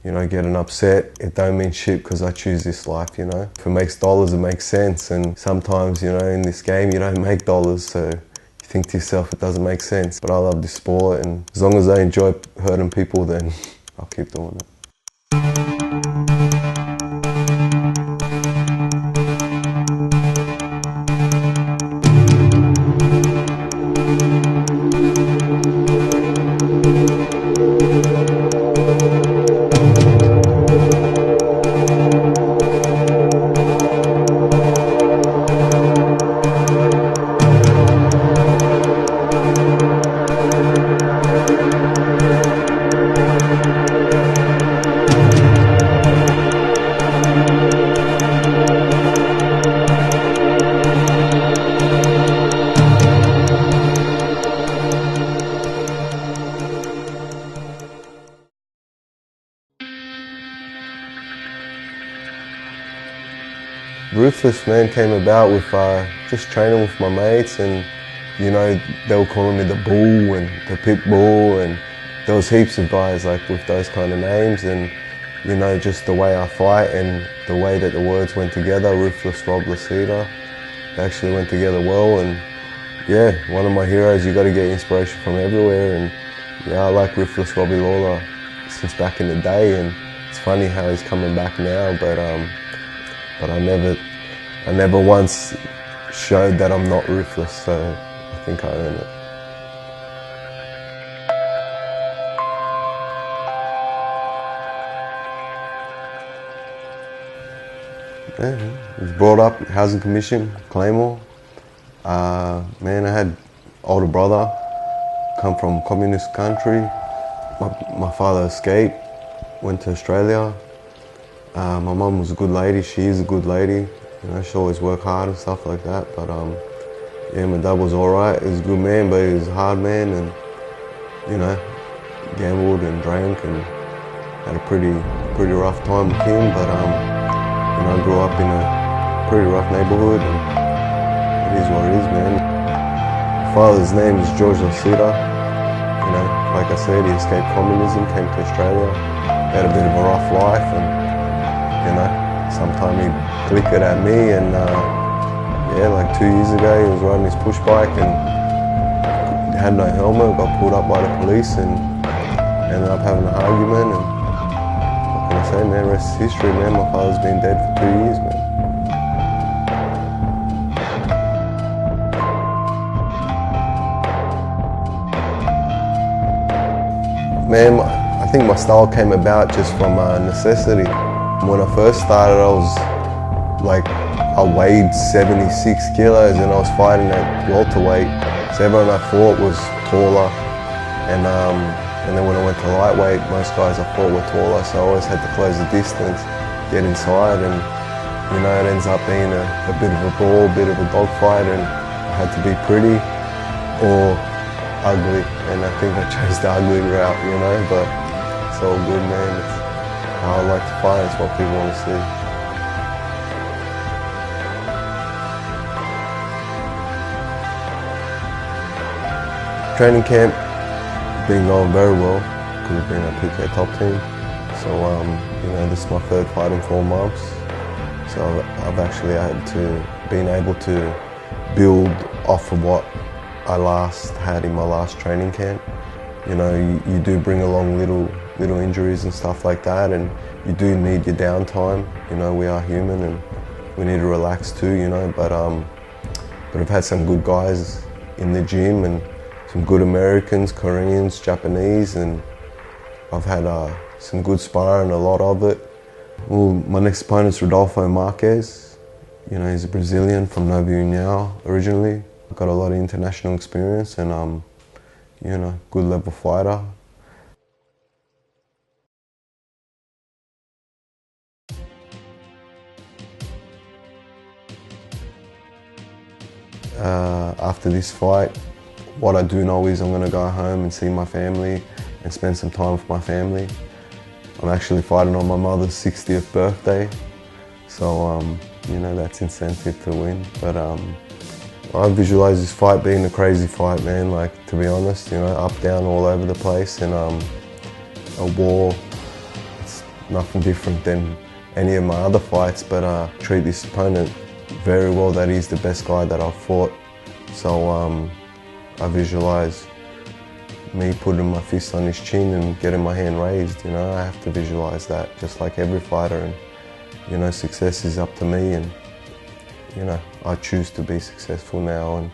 you know, getting upset. It don't mean shit because I choose this life, you know. If it makes dollars, it makes sense. And sometimes, you know, in this game, you don't make dollars, so you think to yourself, it doesn't make sense. But I love this sport, and as long as I enjoy hurting people, then I'll keep doing it. Ruthless, man, came about with just training with my mates, and you know, they were calling me the Bull and the Pit Bull, and there was heaps of guys like with those kind of names, and you know, just the way I fight and the way that the words went together, Ruthless Rob Lisita, they actually went together well. And yeah, one of my heroes. You got to get inspiration from everywhere, and yeah, I like Ruthless Robbie Lawler since back in the day, and it's funny how he's coming back now, but I never once showed that I'm not ruthless, so I think I earn it. Yeah, I was brought up Housing Commission, Claymore. Man, I had older brother, come from communist country. My father escaped, went to Australia. My mum was a good lady, she is a good lady. You know, she always worked hard and stuff like that. But yeah, my dad was alright. He was a good man, but he was a hard man, and you know, gambled and drank and had a pretty rough time with him. But you know, I grew up in a pretty rough neighbourhood, and it is what it is, man. My father's name is George Lisita. You know, like I said, he escaped communism, came to Australia, had a bit of a rough life, and you know, sometime he'd click it at me, and yeah, like 2 years ago he was riding his push bike and had no helmet, got pulled up by the police and ended up having an argument. And what can I say, man, rest is history, man. My father's been dead for 2 years, man. Man, I think my style came about just from necessity. When I first started, I weighed 76 kilos and I was fighting at welterweight. So everyone I fought was taller, and then when I went to lightweight, most guys I fought were taller, so I always had to close the distance, get inside, and you know, it ends up being a bit of a brawl, a bit of a dogfight, and I had to be pretty or ugly, and I think I chose the ugly route, you know, but it's all good, man. It's how I like to fight, it's what people want to see. Training camp been going very well because I've been a PK top team. So you know, this is my third fight in 4 months. So I've actually been able to build off of what I last had in my last training camp. You know, you do bring along little injuries and stuff like that, and you do need your downtime. You know, we are human and we need to relax too, you know, but I've had some good guys in the gym, and some good Americans, Koreans, Japanese, and I've had some good sparring, a lot of it. Well, my next opponent's Rodolfo Marquez. You know, he's a Brazilian from Nova União originally. Got a lot of international experience, and you know, good level fighter. After this fight, what I do know is I'm going to go home and see my family and spend some time with my family. I'm actually fighting on my mother's 60th birthday, so you know, that's incentive to win. But I visualize this fight being a crazy fight, man. Like, to be honest, you know, up, down, all over the place, and a war. nothing different than any of my other fights, but I treat this opponent very well, that he's the best guy that I've fought. So I visualize me putting my fist on his chin and getting my hand raised. You know, I have to visualize that, just like every fighter. And you know, success is up to me, and you know, I choose to be successful now. And